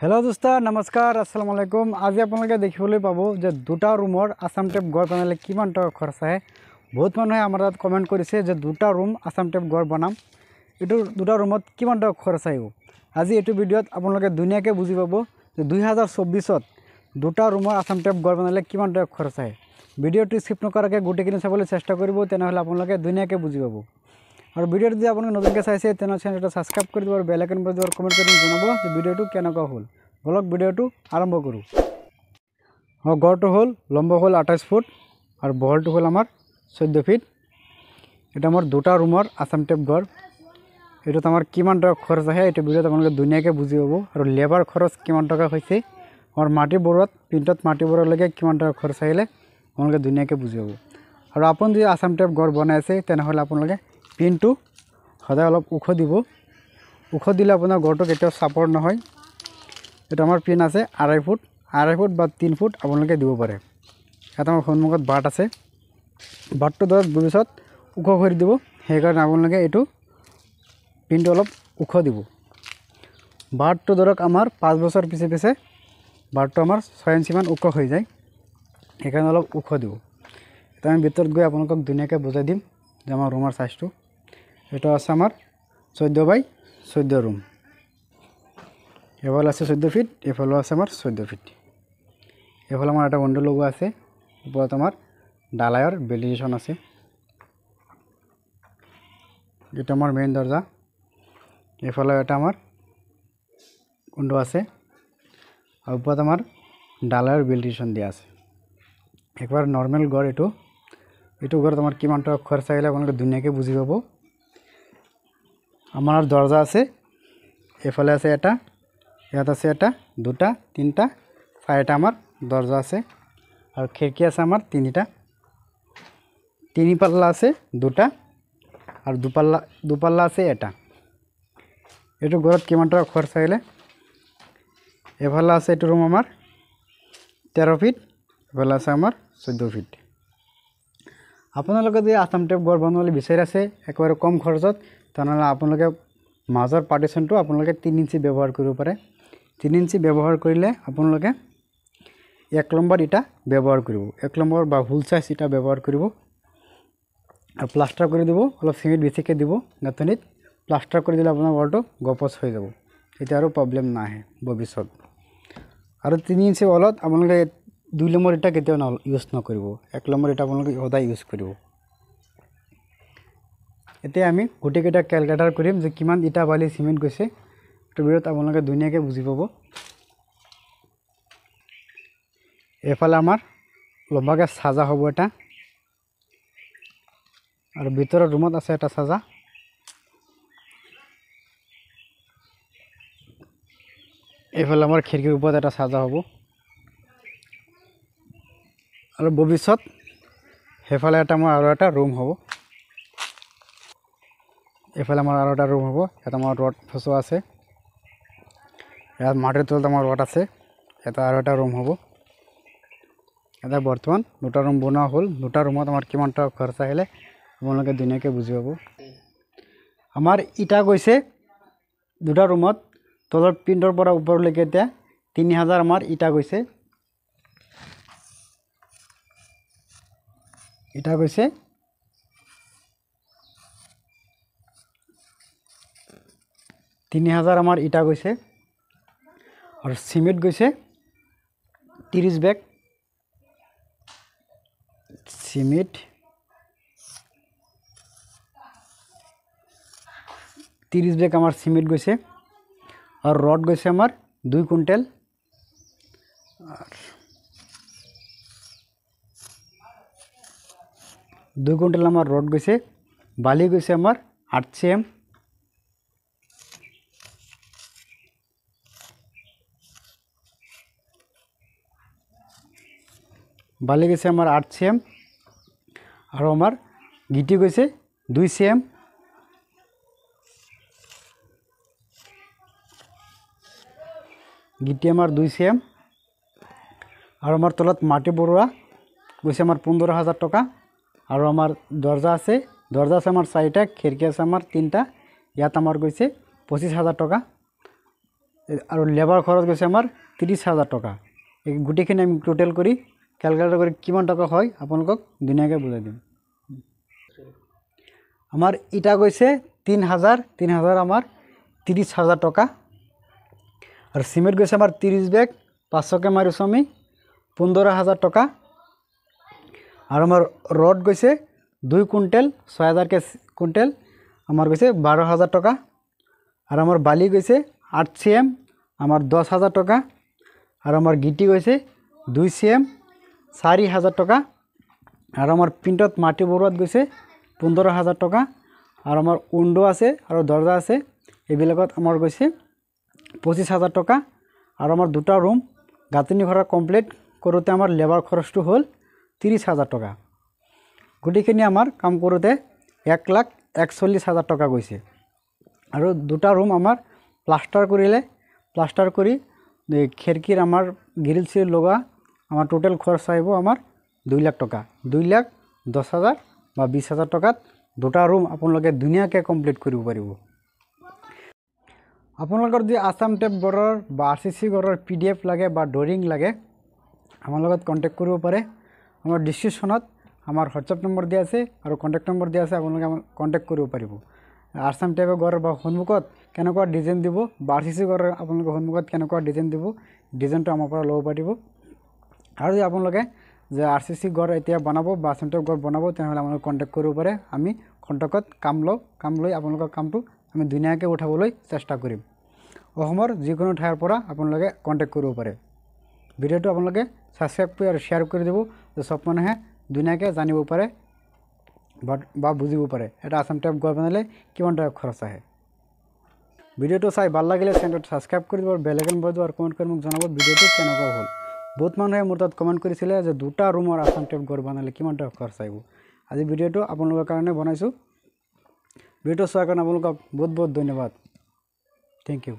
Hello दोस्त नमस्कार अस्सलाम वालेकुम। आज आपलोके देखिबले पाबो जे दुटा रूमर आसाम टेप घर बनाले किमान टका खरच आए। बहुत मानुहे आमार तात कमेन्ट करिसे जे दुटा रूम आसाम टेप घर बनाम एटु दुटा रूमत किमान टका खरच आइबो। आज एटु भिडियोत आपलोके दुनियाके बुझि पाबो जे 2024 त दुटा रूमर आसाम टेप घर बनाले किमान टका खरच आए। भिडियोटु स्किप नकराके गोटेखिनि चाबले चेष्टा करिबो, तेनहले आपलोके दुनियाके बुझि पाबो। और भिडियो जो आपन नतुनके चाइसे तेना चैनेलटा सबस्क्राइब कर दिब और बेल आइकन बजाइ और कमेन्ट কৰি জনাব যে ভিডিওটো কেনেকুৱা হল। বলক ভিডিওটো আৰম্ভ কৰো। ঘৰটো হল লম্বা হল 28 ফুট और বহলটো হল আমাৰ 14 ফিট। এটা আমাৰ দুটা ৰুমৰ আসাম টেপ ঘৰ। এটাত আমাৰ কিমান টকা খৰচ আহে এটা ভিডিওত আপোনালোকে ধুনীয়াকৈ বুজি পাব। আৰু লেবাৰ খৰচ কিমান টকা হৈছে, আমাৰ মাটি বৰুৱাত পিণ্টত মাটি বৰুৱালৈকে কিমান টকা খৰচ আহিলে আপোনালোকে ধুনীয়াকৈ বুজি পাব। আৰু আপুনি যদি আসাম টেপ ঘৰ বনাই আছে তেনেহলে আপোনালোকে পিনটো সদায় অলপ উখ দিব। উখ দিলে আপোনাৰ ঘৰটো কেতিয়াও সাপোৰ্ট নহয়। এটা আমাৰ পিন আছে 2.5 ফুট বা 3 ফুট আপোনালোকে দিব পাৰে। এটা আমাৰ সন্মুখত বাট আছে, বাটটো ধৰক ভৱিষ্যত উখ কৰি দিব, সেইকাৰণে আপোনালোকে এইটো পিনটো অলপ উখ দিব। বাটটো ধৰক আমাৰ 5 বছৰ পিছে পিছে বাটটো আমাৰ 6 ইঞ্চি মান উখ হৈ যায়, সেইকাৰণে অলপ উখ দিব। এটা আমি ভিতৰত গৈ আপোনালোকক ধুনীয়াকৈ বুজাই দিম যে আমাৰ ৰুমৰ সাইজটো। এটা আছে আমার 14 বাই 14 রুম। এফালে আছে 14 ফিট, এফালে আছে আমার 14 ফিট। এফালে আমার একটা উইন্ডো লগোয়া আছে, উপরে আমার ডালাইয়ের ভেন্টিলেশন আছে। এটা আমার মেইন দরজা। এফালে এটা আমার উইন্ডো আছে, আর উপরে আমার ডালাইয়ের ভেন্টিলেশন দিয়া আছে। একবার নর্মাল ঘর এটু ঘর তোমার কিমান টাকা খরচ আহিলে আপনাদের ধুনীয়াকৈ বুঝি পাব। আমার দরজা আছে, এফালে আছে এটা, ইয়াত আছে এটা, দুটা, তিনটা, চাৰিটা আমার দরজা আছে। আর খিড়কি আছে আমার তিনিটা, তিনি পাল্লা আছে দুটা, আর দুপাল্লা আছে এটা। এটু ঘরত কিমান টাকা খরচ আহিলে, এফালে আছে এটু রুম আমার 13 ফিট, এফালে আছে আমার 14 ফিট। আপোনালোকে যদি আসাম টেপ ঘৰ বনাবলৈ বিচাৰি আছে একেবাৰে কম খৰচত, তেনেহ'লে আপোনালোকে মাজৰ পাৰ্টিশ্যনটো আপোনালোকে 3 ইঞ্চি ব্যৱহাৰ কৰিব পাৰে। 3 ইঞ্চি ব্যৱহাৰ কৰিলে আপোনালোকে 1 নম্বৰ ইটা ব্যৱহাৰ কৰিব, 1 নম্বৰ বা ফুল সাইজ ইটা ব্যৱহাৰ কৰিব। আৰু প্লাষ্টাৰ কৰি দিব, অলপ সিমেন্ট বেছিকৈ দিব গাঁথনিত। প্লাষ্টাৰ কৰি দিলে আপোনাৰ ঘৰটো গপচ হৈ যাব, তেতিয়া আৰু প্ৰব্লেম নাহে ভৱিষ্যত। আৰু 3 ইঞ্চি ৱালত আপোনালোকে 2 নম্বৰ ইটা কেতিয়াও ইউজ নকৰিব, 1 নম্বৰ ইটা আপোনালোকে সদায় ইউজ কৰিব। এতিয়া আমি গোটেইকেইটা ক্যালকুলেটৰ কৰিম যে কিমান ইটা বালি সিমেন্ট গৈছে। এইটো ভিডিওত আপোনালোকে ধুনীয়াকৈ বুজি পাব। এফালে আমাৰ লম্বাকৈ সাজা হ'ব এটা, আৰু ভিতৰৰ ৰুমত আছে এটা সাজা। এফালে আমাৰ খিড়কিৰ ওপৰত এটা সাজা হ'ব। আৰু ভৱিষ্যত সেইফালে এটা আমাৰ আৰু এটা ৰুম হ'ব। এফালে আমার আরো একটা রুম হবো। এটা আমার রড ফসো আছে, মাটির তলতে আমার রড আছে। এটা আরো একটা রুম হবো। এটা বর্তমান দুটা রুম বনোৱা হল। দুটা রুমত আমার কিমান টাকা খরচ আহিলে আপোনালোকে ধুনীয়াকৈ বুজি পাব। আমার ইটা গৈছে দুটা রুমত তলৰ পিণ্ডৰ পৰা ওপৰলৈকে এতিয়া 3000 আমাৰ ইটা গৈছে। ইটা গৈছে 3000 আমার ইটা গৈছে। আর সিমেন্ট গৈছে 30 বেগ। সিমেন্ট 30 বেগ আমার সিমেন্ট গৈছে। আর রড গৈছে আমার 2 কুইন্টাল। আর 2 কুইন্টাল আমার রড গৈছে। বালি গৈছে আমার 8 cm। বালি গৈছে আমার 8 cm। আর আমার গিটি গৈছে 2 cm। গিটি আমার 2 cm। আর আমার তলত মাটি বৰুৱা গৈছে আমার 15,000 টাকা। আর আমার দরজা আছে আমার 4টা, খিড়কি আছে আমার 3টা, ইয়াত আমার গৈছে 25,000 টাকা। আৰু লেবাৰ খৰচ গৈছে আমাৰ 30,000 টকা। এই গোটেইখিনি আমি টোটেল কৰি ক্যালকুলেট কৰি কিমান টকা হয় আপোনালোকক ধুনীয়াকৈ বুজাই দিম। আমাৰ ইটা গৈছে 3,000 আমাৰ 30,000 টকা। আৰু সিমেন্ট গৈছে আমাৰ 30 বেগ 500 কে মাৰিছো আমি 15,000 টকা। আৰু আমাৰ ৰড গৈছে 2 কুইণ্টেল 6,000 কে কুইণ্টেল আমাৰ গৈছে 12,000 টকা। আৰু আমাৰ বালি গৈছে 8 cm আমাৰ 10,000 টকা। আৰু আমাৰ গিটি গৈছে 2 cm 4,000 টকা। আৰু আমাৰ পিণ্টত মাটি বৰুৱাত গৈছে 15,000 টকা। আৰু আমাৰ উইন্ডো আছে আৰু দৰজা আছে এইবিলাকত আমাৰ গৈছে 25,000 টকা। আৰু আমাৰ দুটা ৰুম গাঁথনি ঘৰ কমপ্লিট কৰোতে আমাৰ লেবাৰ খৰচটো হ'ল 30,000 টকা। গোটেইখিনি আমাৰ কাম কৰোতে 1,41,000 টকা গৈছে। আৰু দুটা ৰুম আমাৰ প্লাষ্টাৰ কৰিলে প্লাষ্টাৰ কৰি খিৰকিৰ আমাৰ গ্ৰিল চিল লগা আমাৰ টোটেল খৰচ আহিব আমাৰ 2 লাখ টকা। 2,10,000 বা 20,000 টকাত দুটা ৰুম আপোনালোকে ধুনীয়াকৈ কমপ্লিট কৰিব পাৰিব। আপোনালোকৰ যদি আসাম টেপ ঘৰৰ বা RCC ঘৰৰ PDF লাগে বা ড্ৰয়িং লাগে আমাৰ লগত কন্টেক্ট কৰিব পাৰে। আমাৰ ডিসক্ৰিপশনত আমাৰ হোৱাটসএপ নম্বৰ দিয়া আছে আৰু কন্টেক্ট নম্বৰ দিয়া আছে, আপোনালোকে কন্টেক্ট কৰিব পাৰিব। আসাম টেপ ঘৰ বা সন্মুখত কেনেকুৱা ডিজাইন দিব বা RCC ঘৰৰ আপোনালোকৰ সন্মুখত কেনেকুৱা ডিজাইন দিব ডিজাইনটো আমাৰ পৰা ল'ব পাৰিব। আৰু যদি আপোনালোকে যে RCC ঘৰ এতিয়া বনাব বা আসাম টেপ ঘৰ বনাব তেনেহ'লে আপোনালোকে কন্টেক্ট কৰিব পাৰে। আমি কন্টেক্টত কাম লৈ আপোনালোকৰ কামটো আমি ধুনীয়াকৈ উঠাবলৈ চেষ্টা কৰিম। অসমৰ যিকোনো ঠাইৰ পৰা আপোনালোকে কন্টেক্ট কৰিব পাৰে। ভিডিঅ'টো আপোনালোকে সাবস্ক্ৰাইব কৰি আৰু শ্বেয়াৰ কৰি দিব যে সব মানুহে ধুনীয়াকৈ জানিব পাৰে বা বুজিব পাৰে এটা আসাম টেপ ঘৰ বনালে কিমান টকা খৰচ আহে। ভিডিঅ'টো চাই ভাল লাগিলে চেনেলটো সাবস্ক্ৰাইব কৰি দিব আৰু বেল আইকন বজাব আৰু কমেন্ট কৰি মোক জনাব ভিডিঅ'টো কেনেকুৱা হ'ল। বহুত মানুহে মোৰ তাত কমেন্ট কৰিছিলে যে দুটা ৰুমৰ আসাম টেপ ঘৰ বনালে কিমান টকা খৰচ আহিব। আজি ভিডিঅ'টো আপোনালোকৰ কাৰণে বনাইছোঁ। ভিডিঅ'টো চোৱাৰ কাৰণে আপোনালোকক বহুত বহুত ধন্যবাদ। Thank U.